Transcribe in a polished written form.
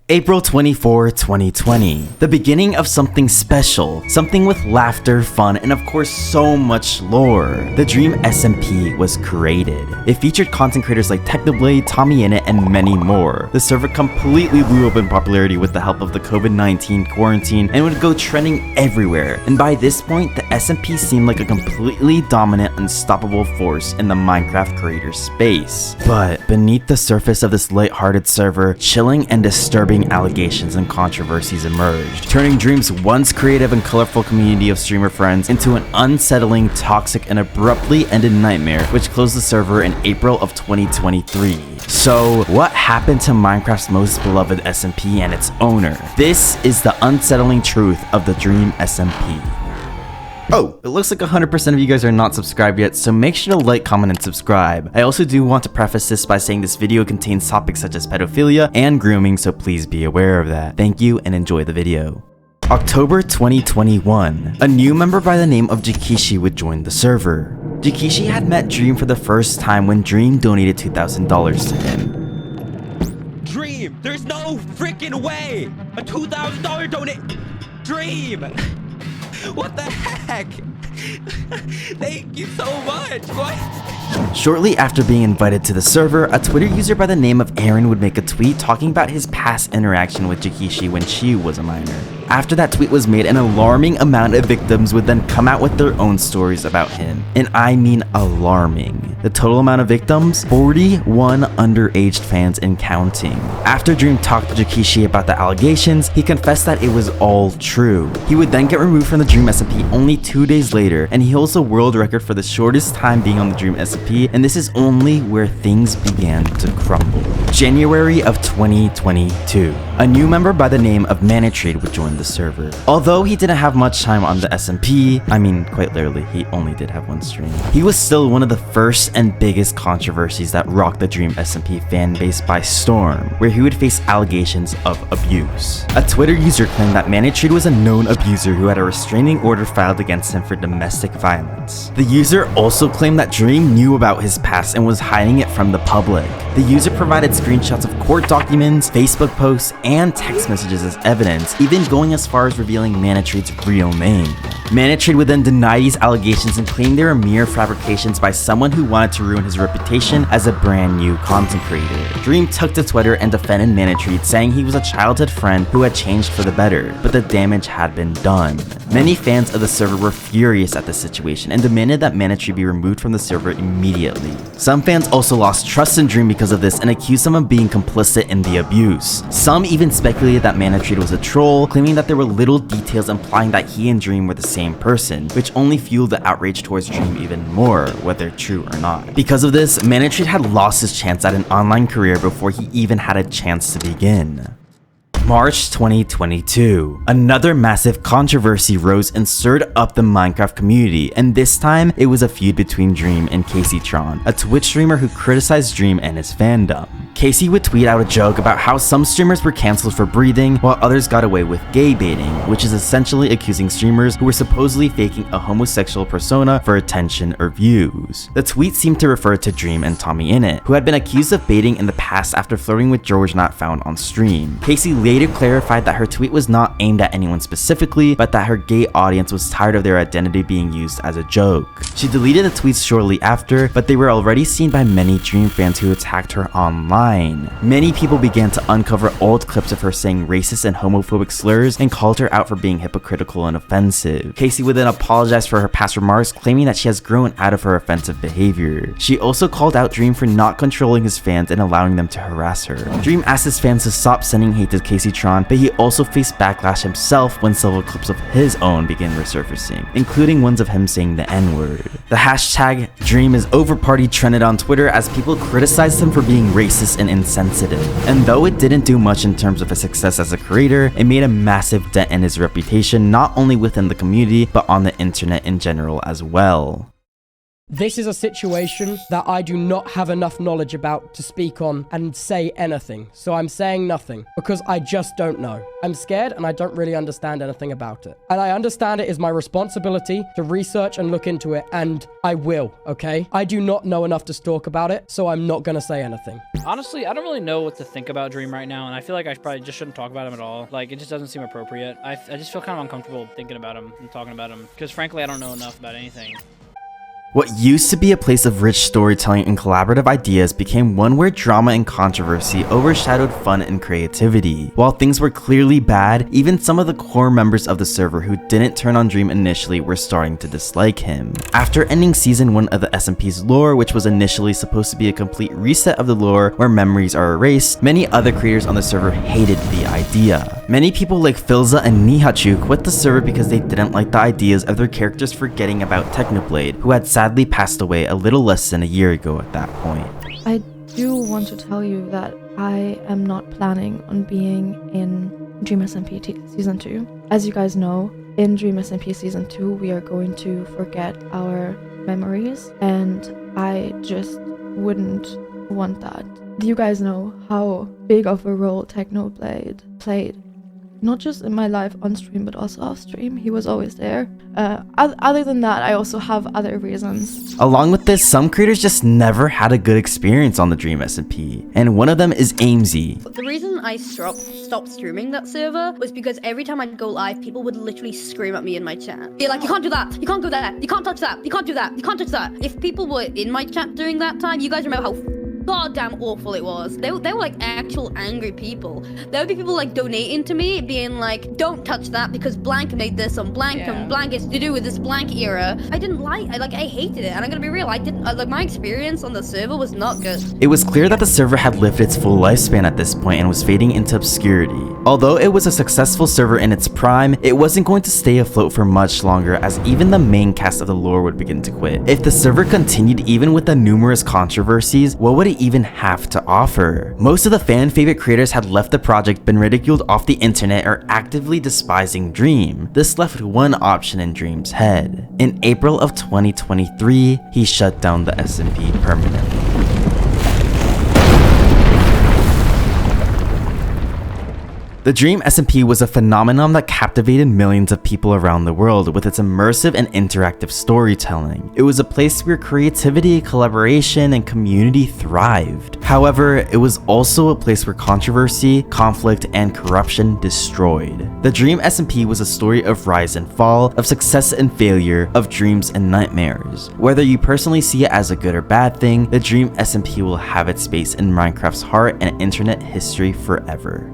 April 24, 2020. The beginning of something special, something with laughter, fun, and of course so much lore. The Dream SMP was created. It featured content creators like Technoblade, TommyInnit, and many more. The server completely blew up in popularity with the help of the COVID-19 quarantine and would go trending everywhere. And by this point, the SMP seemed like a completely dominant, unstoppable force in the Minecraft creator space. But beneath the surface of this lighthearted server, chilling and disturbing allegations and controversies emerged, turning Dream's once creative and colorful community of streamer friends into an unsettling, toxic, and abruptly ended nightmare, which closed the server in April of 2023. So, what happened to Minecraft's most beloved SMP and its owner? This is the unsettling truth of the Dream SMP. Oh, it looks like 100% of you guys are not subscribed yet, so make sure to like, comment, and subscribe. I also do want to preface this by saying this video contains topics such as pedophilia and grooming, so please be aware of that. Thank you and enjoy the video. October 2021, a new member by the name of Jikishi would join the server. Jikishi had met Dream for the first time when Dream donated $2,000 to him. Dream, there's no freaking way! A $2,000 donate! Dream! What the heck? Thank you so much. What? Shortly after being invited to the server, a Twitter user by the name of Aaron would make a tweet talking about his past interaction with Jikishi when she was a minor. After that tweet was made, an alarming amount of victims would then come out with their own stories about him. And I mean alarming. The total amount of victims? 41 underage fans and counting. After Dream talked to Jikishi about the allegations, he confessed that it was all true. He would then get removed from the Dream SMP only 2 days later, and he holds a world record for the shortest time being on the Dream SMP, and this is only where things began to crumble. January of 2022. A new member by the name of Manitrade would join the server. Although he didn't have much time on the SMP, I mean quite literally, he only did have one stream, he was still one of the first and biggest controversies that rocked the Dream SMP fanbase by storm, where he would face allegations of abuse. A Twitter user claimed that Manitrade was a known abuser who had a restraining order filed against him for domestic violence. The user also claimed that Dream knew about his past and was hiding it from the public. The user provided screenshots of court documents, Facebook posts, and text messages as evidence, even going as far as revealing Manitrade's real name. Manitrade would then deny these allegations and claim they were mere fabrications by someone who wanted to ruin his reputation as a brand new content creator. Dream took to Twitter and defended Manitrade, saying he was a childhood friend who had changed for the better, but the damage had been done. Many fans of the server were furious at this situation and demanded that Manitrade be removed from the server immediately. Some fans also lost trust in Dream because of this and accused him of being complicit in the abuse. Some even speculated that Manitrade was a troll, claiming that there were little details implying that he and Dream were the same person, which only fueled the outrage towards Dream even more, whether true or not. Because of this, Manitrade had lost his chance at an online career before he even had a chance to begin. March 2022. Another massive controversy rose and stirred up the Minecraft community, and this time it was a feud between Dream and Krustydavid, a Twitch streamer who criticized Dream and his fandom. Casey would tweet out a joke about how some streamers were cancelled for breathing while others got away with gay baiting, which is essentially accusing streamers who were supposedly faking a homosexual persona for attention or views. The tweet seemed to refer to Dream and TommyInnit, who had been accused of baiting in the past after flirting with George not found on stream. Casey later clarified that her tweet was not aimed at anyone specifically, but that her gay audience was tired of their identity being used as a joke. She deleted the tweets shortly after, but they were already seen by many Dream fans who attacked her online. Many people began to uncover old clips of her saying racist and homophobic slurs and called her out for being hypocritical and offensive. Casey would then apologize for her past remarks, claiming that she has grown out of her offensive behavior. She also called out Dream for not controlling his fans and allowing them to harass her. Dream asked his fans to stop sending hate to Krustydavid, but he also faced backlash himself when several clips of his own began resurfacing, including ones of him saying the N-word. The hashtag #DreamIsOverParty trended on Twitter as people criticized him for being racist and insensitive. And though it didn't do much in terms of his success as a creator, it made a massive dent in his reputation not only within the community, but on the internet in general as well. This is a situation that I do not have enough knowledge about to speak on and say anything. So I'm saying nothing because I just don't know. I'm scared and I don't really understand anything about it. And I understand it is my responsibility to research and look into it, and I will, okay? I do not know enough to talk about it, so I'm not gonna say anything. Honestly, I don't really know what to think about Dream right now, and I feel like I probably just shouldn't talk about him at all. Like, it just doesn't seem appropriate. I just feel kind of uncomfortable thinking about him and talking about him, because frankly, I don't know enough about anything. What used to be a place of rich storytelling and collaborative ideas became one where drama and controversy overshadowed fun and creativity. While things were clearly bad, even some of the core members of the server who didn't turn on Dream initially were starting to dislike him. After ending season 1 of the SMP's lore, which was initially supposed to be a complete reset of the lore where memories are erased, many other creators on the server hated the idea. Many people like Filza and Nihachu quit the server because they didn't like the ideas of their characters forgetting about Technoblade, who had sadly passed away a little less than a year ago at that point. I do want to tell you that I am not planning on being in Dream SMP Season 2. As you guys know, in Dream SMP Season 2, we are going to forget our memories, and I just wouldn't want that. Do you guys know how big of a role Technoblade played? Not just in my life on stream, but also off stream. He was always there. Other than that, I also have other reasons. Along with this, some creators just never had a good experience on the Dream SMP, and one of them is Aimsy. The reason I stopped streaming that server was because every time I'd go live, people would literally scream at me in my chat. Be like, you can't do that, you can't go there, you can't touch that, you can't do that, you can't touch that. If people were in my chat during that time, you guys remember how goddamn awful it was. They were like actual angry people. There would be people like donating to me, being like, don't touch that because blank made this on blank, and blank is to do with this blank era. I didn't like, I hated it, and I'm gonna be real, I didn't, like, my experience on the server was not good. It was clear that the server had lived its full lifespan at this point and was fading into obscurity. Although it was a successful server in its prime, it wasn't going to stay afloat for much longer, as even the main cast of the lore would begin to quit. If the server continued even with the numerous controversies, what would it even have to offer? Most of the fan favorite creators had left the project, been ridiculed off the internet, or actively despising Dream. This left one option in Dream's head. In April of 2023, he shut down the SMP permanently. The Dream SMP was a phenomenon that captivated millions of people around the world with its immersive and interactive storytelling. It was a place where creativity, collaboration, and community thrived. However, it was also a place where controversy, conflict, and corruption destroyed. The Dream SMP was a story of rise and fall, of success and failure, of dreams and nightmares. Whether you personally see it as a good or bad thing, the Dream SMP will have its space in Minecraft's heart and internet history forever.